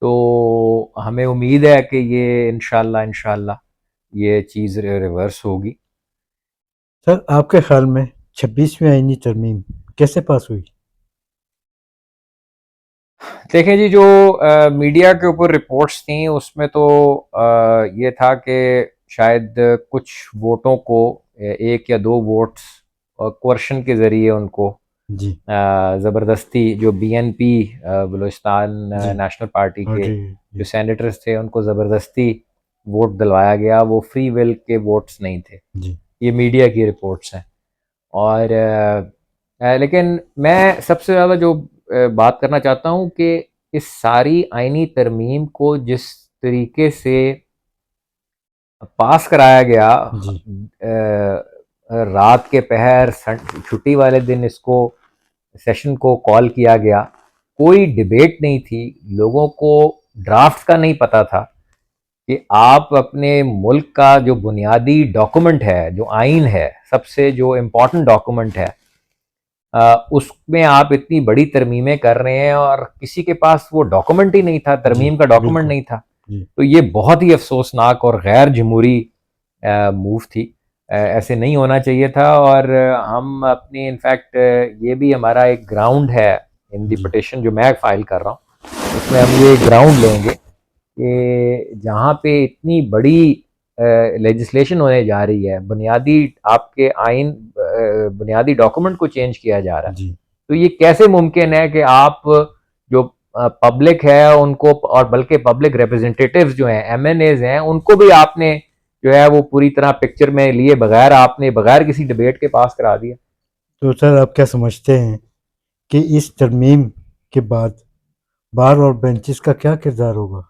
Speaker 3: तो हमें उम्मीद है कि ये इंशाल्लाह ये चीज़ रिवर्स होगी।
Speaker 2: सर, आपके ख्याल में 26वीं आईनी तरमीम कैसे पास हुई?
Speaker 3: देखें जी, जो मीडिया के ऊपर रिपोर्ट्स थी उसमें तो ये था कि शायद कुछ वोटों को एक या दो वोट्स कोर्शन के ज़रिए उनको
Speaker 2: जी
Speaker 3: ज़बरदस्ती जो बीएनपी बलूचिस्तान
Speaker 2: जी
Speaker 3: नेशनल पार्टी
Speaker 2: और
Speaker 3: के
Speaker 2: जी
Speaker 3: जो
Speaker 2: जी
Speaker 3: सेनेटर्स थे उनको ज़बरदस्ती वोट दिलवाया गया, वो फ्री विल के वोट्स नहीं थे।
Speaker 2: जी
Speaker 3: ये मीडिया की रिपोर्ट्स हैं। और लेकिन मैं सबसे ज़्यादा जो बात करना चाहता हूँ कि इस सारी आईनी तरमीम को जिस तरीके से पास कराया गया,
Speaker 2: जी
Speaker 3: रात के पहर छुट्टी वाले दिन इसको सेशन को कॉल किया गया, कोई डिबेट नहीं थी, लोगों को ड्राफ्ट का नहीं पता था कि आप अपने मुल्क का जो बुनियादी डॉक्यूमेंट है, जो आइन है, सबसे जो इम्पोर्टेंट डॉक्यूमेंट है, उसमें आप इतनी बड़ी तरमीमें कर रहे हैं और किसी के पास वो डॉक्यूमेंट ही नहीं था,
Speaker 2: जी
Speaker 3: तरमीम का डॉक्यूमेंट
Speaker 2: बिल्कुल
Speaker 3: नहीं था।
Speaker 2: जी
Speaker 3: तो ये बहुत ही अफसोसनाक और गैर जमहूरी मूव थी। ऐसे नहीं होना चाहिए था। और हम अपनी इनफैक्ट ये भी हमारा एक ग्राउंड है इन दी
Speaker 2: जी
Speaker 3: पिटिशन जो मैं फाइल कर रहा हूँ, उसमें हम ये ग्राउंड लेंगे कि जहाँ पे इतनी बड़ी लेजिस्लेशन होने जा रही है, बुनियादी आपके आइन बुनियादी डॉक्यूमेंट को चेंज किया जा रहा है,
Speaker 2: जी
Speaker 3: तो ये कैसे मुमकिन है कि आप जो पब्लिक है उनको, और बल्कि पब्लिक रिप्रेजेंटेटिव्स जो हैं, एमएनएज हैं, उनको भी आपने जो है वो पूरी तरह पिक्चर में लिए बगैर आपने बगैर किसी डिबेट के पास करा दिया।
Speaker 2: तो सर, आप क्या समझते हैं कि इस तरमीम के बाद बार और बेंचेस का क्या किरदार होगा?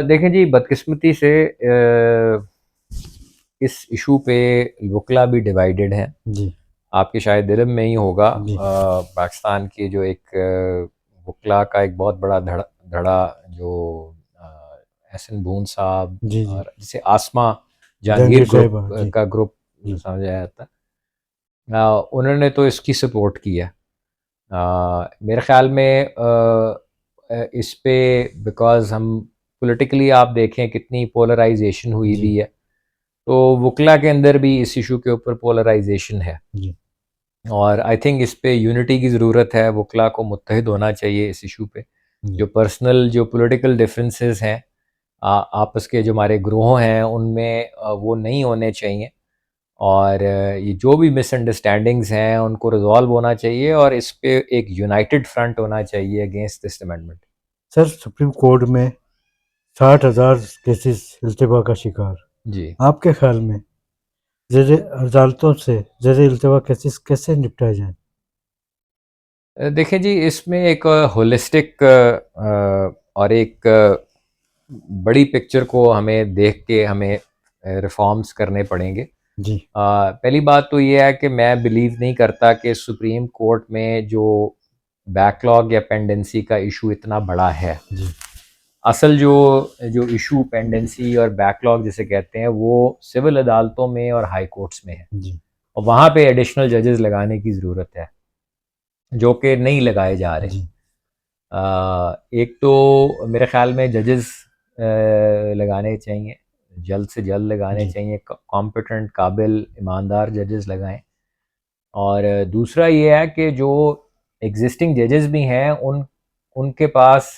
Speaker 3: देखें जी, बदकिस्मती से इस इशू पे वकला भी डिवाइडेड हैं।
Speaker 2: जी
Speaker 3: आपके शायद इल्म में ही होगा,
Speaker 2: जी
Speaker 3: पाकिस्तान की जो एक वकला का एक बहुत बड़ा धड़ा धड़ा जो एहसन बून साहब
Speaker 2: जी जी
Speaker 3: और जिसे आसमा जहांगीर
Speaker 2: जहांगीर
Speaker 3: ग्रुप
Speaker 2: साहिबा। जी
Speaker 3: का ग्रुप
Speaker 2: जी
Speaker 3: समझा जाता है, उन्होंने तो इसकी सपोर्ट की है। मेरे ख्याल में इस पे बिकॉज़ हम पॉलिटिकली आप देखें कितनी पोलराइजेशन हुई
Speaker 2: जी
Speaker 3: भी है, तो वकला के अंदर भी इस इशू के ऊपर पोलराइजेशन है।
Speaker 2: जी
Speaker 3: और आई थिंक इस पे यूनिटी की ज़रूरत है, वकला को मुत्तहिद होना चाहिए इस इशू पे।
Speaker 2: जी
Speaker 3: जो पर्सनल जो पॉलिटिकल डिफरेंसेस हैं, आपस के जो हमारे ग्रोह हैं उनमें वो नहीं होने चाहिए। और ये जो भी मिसअंडरस्टैंडिंग्स हैं उनको रिजॉल्व होना चाहिए और इस पे एक यूनाइटेड फ्रंट होना चाहिए against this amendment.
Speaker 2: Sir, supreme court में 60,000 केसेस इल्तिवा का शिकार।
Speaker 3: जी,
Speaker 2: आपके ख्याल में ज़ेर अदालतों से ज़ेर इल्तिवा केसेस कैसे निपटाए जाएं?
Speaker 3: देखें जी, इसमें एक होलिस्टिक और एक बड़ी पिक्चर को हमें देख के हमें रिफॉर्म्स करने पड़ेंगे।
Speaker 2: जी
Speaker 3: पहली बात तो ये है कि मैं बिलीव नहीं करता कि सुप्रीम कोर्ट में जो बैकलॉग या पेंडेंसी का इशू इतना बड़ा है।
Speaker 2: जी
Speaker 3: असल जो जो इशू पेंडेंसी और बैकलॉग जिसे कहते हैं वो सिविल अदालतों में और हाई कोर्ट्स में है,
Speaker 2: जी
Speaker 3: और वहाँ पे एडिशनल जजेस लगाने की ज़रूरत है जो कि नहीं लगाए जा रहे।
Speaker 2: जी
Speaker 3: एक तो मेरे ख्याल में जजेस लगाने चाहिए, जल्द से जल्द लगाने
Speaker 2: जी
Speaker 3: चाहिए, कॉम्पिटेंट काबिल ईमानदार जजेस लगाएं। और दूसरा ये है कि जो एग्जिस्टिंग जजेस भी हैं उनके पास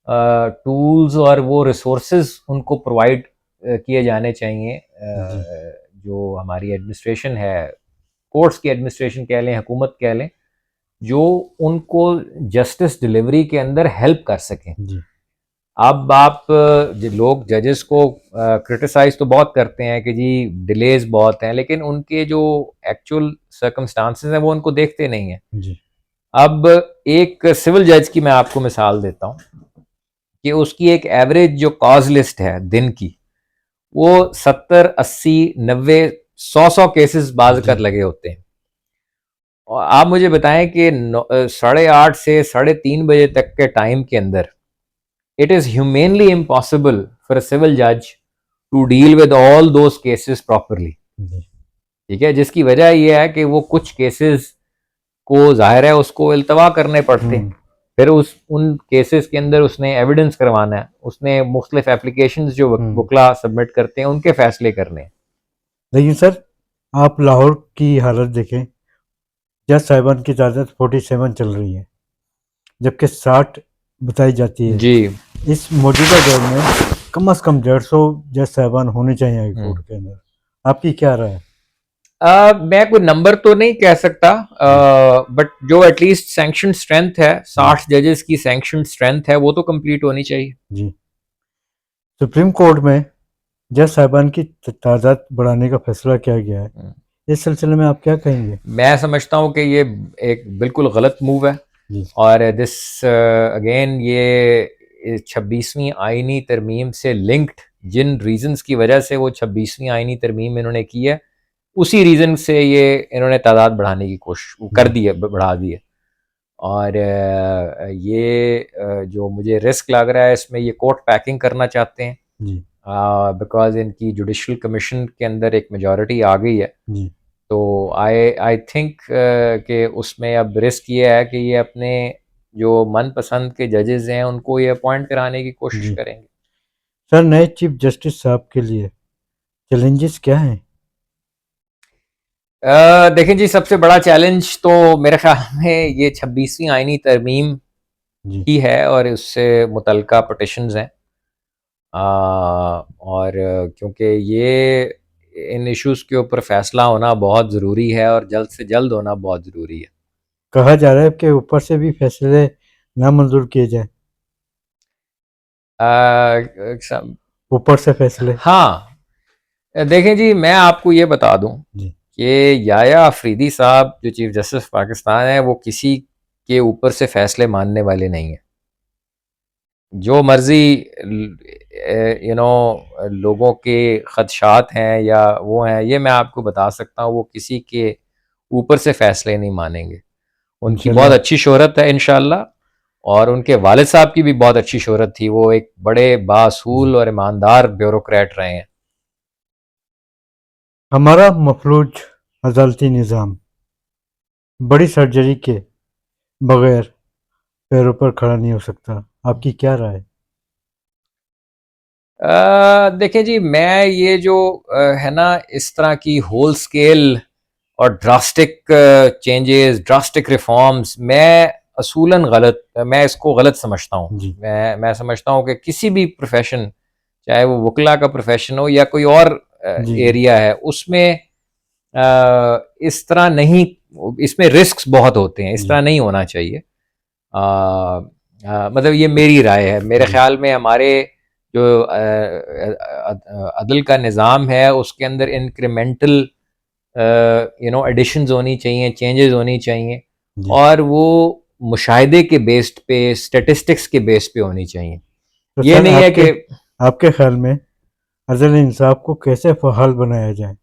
Speaker 3: टूल्स और वो रिसोर्सेज उनको प्रोवाइड किए जाने चाहिए।
Speaker 2: जी
Speaker 3: जो हमारी एडमिनिस्ट्रेशन है, कोर्ट्स की एडमिनिस्ट्रेशन कह लें, हुकूमत कह लें, जो उनको जस्टिस डिलीवरी के अंदर हेल्प कर सकें।
Speaker 2: जी
Speaker 3: अब आप लोग जजेस को क्रिटिसाइज तो बहुत करते हैं कि जी डिलेज बहुत हैं, लेकिन उनके जो एक्चुअल सर्कमस्टांसेस हैं वो उनको देखते नहीं हैं।
Speaker 2: जी
Speaker 3: अब एक सिविल जज की मैं आपको मिसाल देता हूँ कि उसकी एक एवरेज जो कॉज लिस्ट है दिन की, वो 70, 80, 90, 100 केसेस बाज कर
Speaker 2: जी
Speaker 3: लगे होते हैं। और आप मुझे बताएं कि 8:30 से 3:30 बजे तक के टाइम के अंदर it is humanly impossible for a civil judge to deal with all those cases properly.
Speaker 2: जी
Speaker 3: ठीक है, जिसकी वजह यह है कि वो कुछ केसेस को जाहिर है उसको इल्तवा करने पड़ते हैं, फिर उन केसेस के अंदर उसने एविडेंस करवाना है, उसने मुख्तलिफ एप्लीकेशंस जो वकला सबमिट करते हैं उनके फैसले करने हैं।
Speaker 2: लेकिन सर आप लाहौर की हालत देखें, जज साहिबान की तादाद 47 चल रही है जबकि 60 बताई जाती है।
Speaker 3: जी,
Speaker 2: इस मौजूदा दौर में कम से कम 150 जज साहिबान होने चाहिए हाई कोर्ट के अंदर। आपकी क्या राय है?
Speaker 3: मैं कोई नंबर तो नहीं कह सकता, बट जो एटलीस्ट सैंक्शन स्ट्रेंथ है, 60 जजेस की सैंक्शन स्ट्रेंथ है, वो तो कंप्लीट होनी चाहिए।
Speaker 2: जी सुप्रीम कोर्ट में जज साहिबान की तादाद बढ़ाने का फैसला किया गया है, इस सिलसिले में आप क्या कहेंगे?
Speaker 3: मैं समझता हूँ कि ये एक बिल्कुल गलत मूव है
Speaker 2: जी
Speaker 3: और दिस अगेन ये 26वीं आईनी तरमीम से लिंक्ड, जिन रीजंस की वजह से वो 26वीं आईनी तरमीम इन्होंने की है, उसी रीज़न से ये इन्होंने तादाद बढ़ाने की कोशिश कर दी है, बढ़ा दी है। और ये जो मुझे रिस्क लग रहा है इसमें, ये कोर्ट पैकिंग करना चाहते हैं
Speaker 2: जी
Speaker 3: बिकॉज इनकी जुडिशल कमीशन के अंदर एक मेजॉरिटी आ गई है।
Speaker 2: जी
Speaker 3: तो आई थिंक कि उसमें अब रिस्क ये है कि ये अपने जो मनपसंद के जजेस हैं उनको ये अपॉइंट कराने की कोशिश
Speaker 2: जी
Speaker 3: करेंगे।
Speaker 2: सर नए चीफ जस्टिस साहब के लिए चैलेंजेस क्या हैं?
Speaker 3: देखें जी, सबसे बड़ा चैलेंज तो मेरे ख्याल में ये 26वीं आईनी तरमीम
Speaker 2: जी
Speaker 3: ही है और उससे मुतल्लिका पटिशन्स हैं। और क्योंकि ये इन इश्यूज़ के ऊपर फैसला होना बहुत ज़रूरी है और जल्द से जल्द होना बहुत ज़रूरी है।
Speaker 2: कहा जा रहा है कि ऊपर से भी फैसले नामंजूर किए जाए,
Speaker 3: सम-
Speaker 2: ऊपर से फैसले।
Speaker 3: हाँ, देखें जी, मैं आपको ये बता दूं
Speaker 2: जी
Speaker 3: कि याया अफरीदी साहब जो चीफ जस्टिस पाकिस्तान है, वो किसी के ऊपर से फैसले मानने वाले नहीं है। जो मर्जी लोगों के खदशात हैं या वो हैं, ये मैं आपको बता सकता हूँ, वो किसी के ऊपर से फैसले नहीं मानेंगे। उनकी बहुत
Speaker 2: इंशाल्लाह।
Speaker 3: अच्छी शोहरत है इंशाल्लाह, और उनके वालिद साहब की भी बहुत अच्छी शोहरत थी, वो एक बड़े बासूल
Speaker 2: जी
Speaker 3: और ईमानदार ब्यूरोक्रेट रहे हैं।
Speaker 2: हमारा मफलूज अदालती निज़ाम बड़ी सर्जरी के बगैर पैरों पर खड़ा नहीं हो सकता, आपकी क्या राय है?
Speaker 3: देखिए जी, मैं ये जो है ना, इस तरह की होल स्केल और ड्रास्टिक चेंजेस, ड्रास्टिक रिफॉर्म्स, मैं इसको गलत समझता हूँ।
Speaker 2: जी
Speaker 3: मैं समझता हूँ कि किसी भी प्रोफेशन, चाहे वो वकला का प्रोफेशन हो या कोई और
Speaker 2: जी जी
Speaker 3: एरिया है, उसमें इस तरह नहीं, इसमें रिस्क बहुत होते हैं, इस
Speaker 2: जी
Speaker 3: तरह नहीं होना चाहिए। मतलब ये मेरी राय है। मेरे
Speaker 2: जी
Speaker 3: ख्याल में हमारे जो अदल का निज़ाम है उसके अंदर इंक्रीमेंटल एडिशंस होनी चाहिए, चेंजेस होनी चाहिए,
Speaker 2: जी
Speaker 3: और वो मुशाहिदे के बेस्ड पे, स्टेटिस्टिक्स के बेस पे होनी चाहिए।
Speaker 2: तो
Speaker 3: ये
Speaker 2: सर
Speaker 3: नहीं है कि
Speaker 2: आपके ख्याल में अदल इंसाफ को कैसे फहाल बनाया जाए?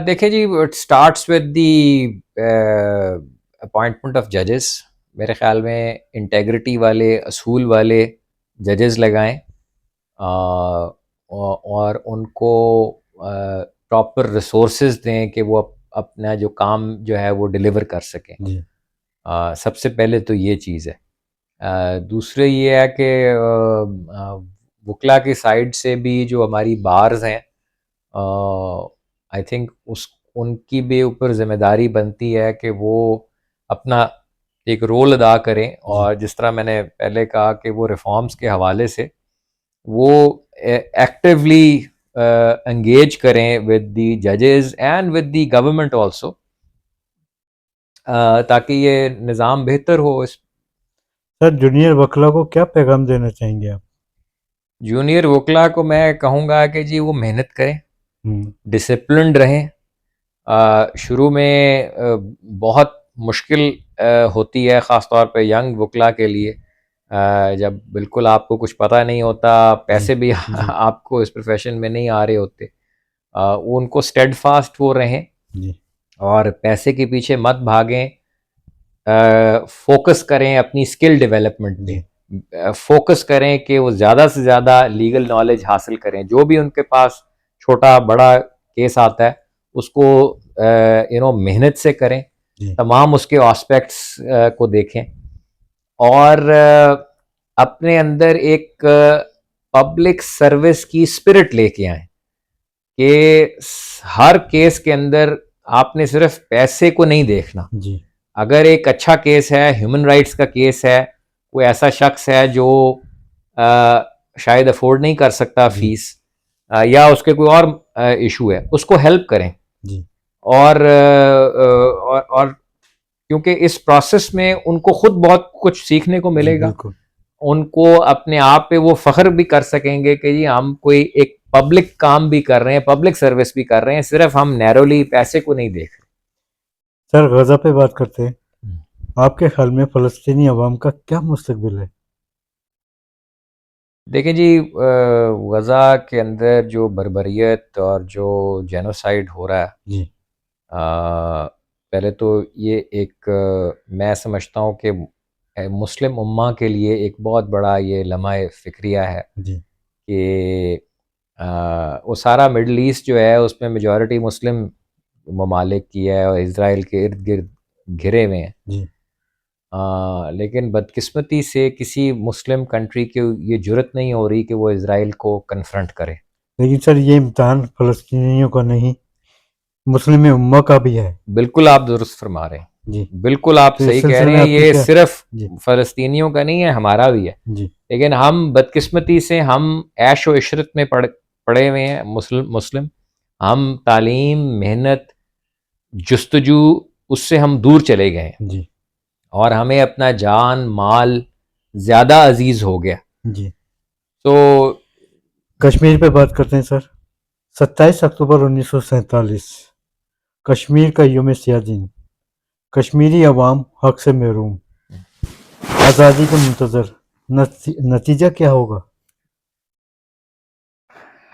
Speaker 3: देखिए जी, it starts with the appointment of जजेस। मेरे ख्याल में इंटेग्रिटी वाले, असूल वाले जजेस लगाएं, और उनको प्रॉपर रिसोर्सेज दें कि वो अपना जो काम जो है वो डिलीवर कर सकें।
Speaker 2: जी
Speaker 3: सबसे पहले तो ये चीज़ है। दूसरे ये है कि वकला की साइड से भी जो हमारी बार्स हैं, आई थिंक उस उनकी भी ऊपर जिम्मेदारी बनती है कि वो अपना एक रोल अदा करें,
Speaker 2: जी
Speaker 3: और जिस तरह मैंने पहले कहा कि वो रिफॉर्म्स के हवाले से वो एक्टिवली एंगेज करें विद द जजेस and with the government also, ताकि ये निज़ाम बेहतर हो। इस
Speaker 2: सर जूनियर वकला को क्या पैगाम देना चाहेंगे आप?
Speaker 3: जूनियर वकला को मैं कहूँगा कि जी वो मेहनत करें,
Speaker 2: हम्म,
Speaker 3: डिसिप्लिन्ड रहें। शुरू में बहुत मुश्किल होती है, ख़ास तौर पे यंग वकला के लिए, जब बिल्कुल आपको कुछ पता नहीं होता,
Speaker 2: जी
Speaker 3: पैसे भी
Speaker 2: जी
Speaker 3: आपको इस प्रोफेशन में नहीं आ रहे होते। वो उनको स्टेडफास्ट वो रहें,
Speaker 2: जी
Speaker 3: और पैसे के पीछे मत भागें, फोकस करें अपनी स्किल डेवलपमेंट में, फोकस करें कि वो ज़्यादा से ज़्यादा लीगल नॉलेज हासिल करें। जो भी उनके पास छोटा बड़ा केस आता है उसको मेहनत से करें,
Speaker 2: जी
Speaker 3: तमाम उसके एस्पेक्ट्स को देखें और अपने अंदर एक पब्लिक सर्विस की स्पिरिट लेके आए कि हर केस के अंदर आपने सिर्फ पैसे को नहीं देखना।
Speaker 2: जी
Speaker 3: अगर एक अच्छा केस है, ह्यूमन राइट्स का केस है, कोई ऐसा शख्स है जो शायद अफोर्ड नहीं कर सकता
Speaker 2: जी
Speaker 3: फीस, या उसके कोई और इशू है, उसको हेल्प करें।
Speaker 2: जी
Speaker 3: और क्योंकि इस प्रोसेस में उनको खुद बहुत कुछ सीखने को
Speaker 2: जी
Speaker 3: मिलेगा,
Speaker 2: बिल्कुल
Speaker 3: उनको अपने आप पे वो फख्र भी कर सकेंगे कि जी हम कोई एक पब्लिक काम भी कर रहे हैं, पब्लिक सर्विस भी कर रहे हैं, सिर्फ हम नैरोली पैसे को नहीं देख
Speaker 2: सर गजा पे बात करते हैं।
Speaker 3: रहे।
Speaker 2: आपके ख्याल में फ़लस्तीनी अवाम का क्या मुस्तकबिल है?
Speaker 3: देखिए जी, गज़ा के अंदर जो बर्बरियत और जो जेनोसाइड हो रहा है,
Speaker 2: जी
Speaker 3: पहले तो ये एक मैं समझता हूँ कि मुस्लिम उम्मा के लिए एक बहुत बड़ा ये लम्हा फ़िक्रिया है
Speaker 2: जी
Speaker 3: कि वो सारा मिडल ईस्ट जो है उसमें मेजॉरिटी मुस्लिम ममालिक की है और इसराइल के इर्द गिर्द घिरे हुए हैं।
Speaker 2: जी
Speaker 3: लेकिन बदकिस्मती से किसी मुस्लिम कंट्री की ये जुर्रत नहीं हो रही कि वो इसराइल को कन्फ्रंट करे।
Speaker 2: लेकिन सर ये इम्तहान फ़लस्तीनियों का नहीं, मुस्लिम उम्मा का भी है।
Speaker 3: बिल्कुल आप दुरुस्त फरमा रहे हैं,
Speaker 2: जी
Speaker 3: बिल्कुल आप
Speaker 2: तो इस
Speaker 3: सही कह
Speaker 2: सिलसिले
Speaker 3: रहे
Speaker 2: में
Speaker 3: हैं।
Speaker 2: आपकी
Speaker 3: ये
Speaker 2: क्या?
Speaker 3: सिर्फ
Speaker 2: जी
Speaker 3: फ़लस्तीनियों का नहीं है, हमारा भी है।
Speaker 2: जी
Speaker 3: लेकिन हम बदकिस्मती से हम ऐश व इशरत में पड़े हुए हैं मुस्लिम। हम तालीम, मेहनत, जुस्तजू, उससे हम दूर चले गए हैं
Speaker 2: जी
Speaker 3: और हमें अपना जान माल ज़्यादा अजीज़ हो गया।
Speaker 2: जी
Speaker 3: तो
Speaker 2: कश्मीर पे बात करते हैं सर। 27 अक्टूबर 1947 कश्मीर का यौम सियाह दिन। कश्मीरी अवाम हक से महरूम, आज़ादी के मुंतज़र। नतीजा क्या होगा?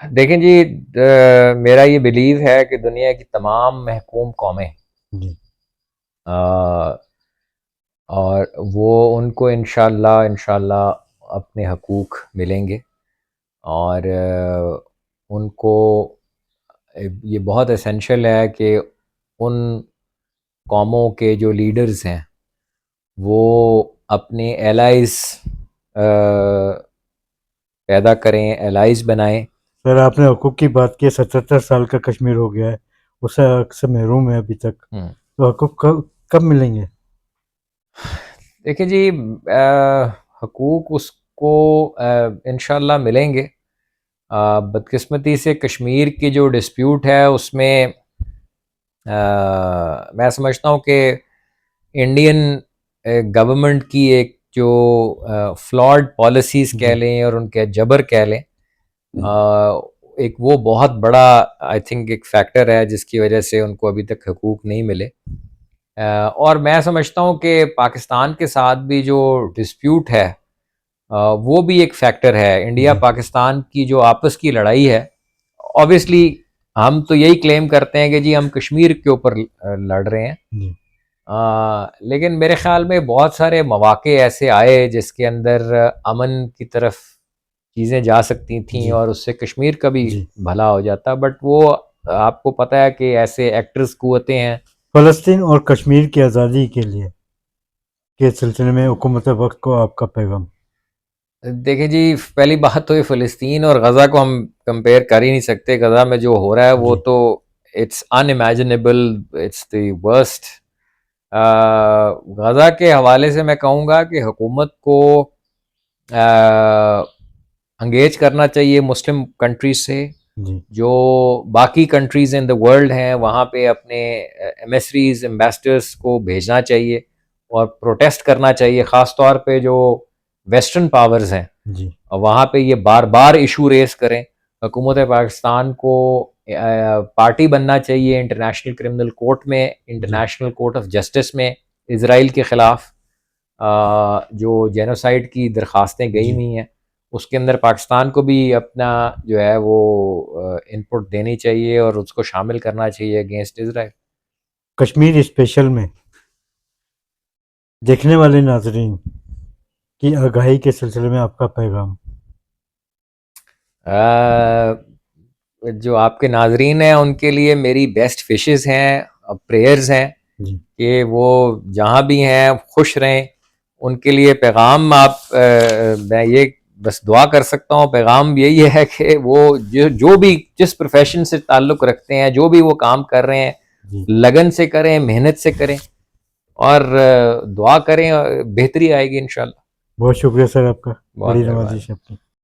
Speaker 3: देखें जी, मेरा ये बिलीव है कि दुनिया की तमाम महकूम कौमें,
Speaker 2: जी
Speaker 3: अ, और वो उनको इंशाअल्लाह इंशाअल्लाह अपने हकूक़ मिलेंगे और उनको ये बहुत एसेंशियल है कि उन कौमों के जो लीडर्स हैं वो अपने एलाइज़ पैदा करें, एलाइज़ बनाएं।
Speaker 2: सर आपने हकूक़ की बात की। 77 साल का कश्मीर हो गया है, उससे हक से महरूम है अभी तक। तो हकूक़ कब कब मिलेंगे?
Speaker 3: देखिए जी, हकूक़ उसको इंशाअल्लाह मिलेंगे। बदकिस्मती से कश्मीर की जो डिस्प्यूट है उसमें मैं समझता हूँ कि इंडियन गवर्नमेंट की एक जो फ्लॉड पॉलिसीज़ कह
Speaker 2: जी
Speaker 3: लें और उनके जबर कह लें, एक वो बहुत बड़ा आई थिंक एक फैक्टर है जिसकी वजह से उनको अभी तक हकूक़ नहीं मिले। और मैं समझता हूँ कि पाकिस्तान के साथ भी जो डिस्प्यूट है, वो भी एक फैक्टर है। इंडिया
Speaker 2: जी
Speaker 3: पाकिस्तान की जो आपस की लड़ाई है, ऑब्वियसली हम तो यही क्लेम करते हैं कि जी हम कश्मीर के ऊपर लड़ रहे हैं।
Speaker 2: जी
Speaker 3: लेकिन मेरे ख़्याल में बहुत सारे मौक़े ऐसे आए जिसके अंदर अमन की तरफ चीज़ें जा सकती थीं
Speaker 2: जी
Speaker 3: और उससे कश्मीर का भी
Speaker 2: जी
Speaker 3: भला हो जाता, बट वो आपको पता है कि ऐसे एक्टर्स कुव्वतें हैं।
Speaker 2: फ़लस्तीन और कश्मीर की आज़ादी के लिए के सिलसिले में हुकूमत वक्त को आपका पैगाम?
Speaker 3: देखिए जी, पहली बात तो ये फ़लस्तीन और गज़ा को हम कंपेयर कर ही नहीं सकते। गज़ा में जो हो रहा है वो
Speaker 2: जी
Speaker 3: तो it's unimaginable, it's the worst. Gaza के हवाले से मैं कहूँगा कि हुकूमत को एंगेज करना चाहिए मुस्लिम कंट्रीज से।
Speaker 2: जी
Speaker 3: जो बाकी कंट्रीज़ इन द वर्ल्ड हैं वहाँ पे अपने एमिसरीज एम्बेसडर्स को भेजना चाहिए और प्रोटेस्ट करना चाहिए, ख़ास तौर पे जो वेस्टर्न पावर्स हैं।
Speaker 2: जी
Speaker 3: और वहाँ पे ये बार बार इशू रेस करें। हुकूमत पाकिस्तान को पार्टी बनना चाहिए इंटरनेशनल क्रिमिनल कोर्ट में,
Speaker 2: जी
Speaker 3: इंटरनेशनल कोर्ट ऑफ जस्टिस में, इसराइल के ख़िलाफ़ जो जेनोसाइड की दरख्वास्तें गई
Speaker 2: जी
Speaker 3: हुई हैं उसके अंदर पाकिस्तान को भी अपना जो है वो इनपुट देनी चाहिए और उसको शामिल करना चाहिए अगेंस्ट इसराइल।
Speaker 2: कश्मीर स्पेशल में देखने वाले नाजरीन की आगाही के सिलसिले में आपका पैगाम।
Speaker 3: जो आपके नाजरीन हैं उनके लिए मेरी बेस्ट विशेस हैं, प्रेयर्स हैं
Speaker 2: जी
Speaker 3: कि वो जहाँ भी हैं खुश रहें। उनके लिए पैगाम मैं ये बस दुआ कर सकता हूँ, पैगाम यही है कि वो जो भी जिस प्रोफेशन से ताल्लुक़ रखते हैं, जो भी वो काम कर रहे हैं,
Speaker 2: जी
Speaker 3: लगन से करें, मेहनत से करें और दुआ करें, बेहतरी आएगी इंशाल्लाह।
Speaker 2: बहुत शुक्रिया सर आपका,
Speaker 3: बहुत
Speaker 2: बड़ी
Speaker 3: मेहरबानी।
Speaker 2: नवाजिश आपकी।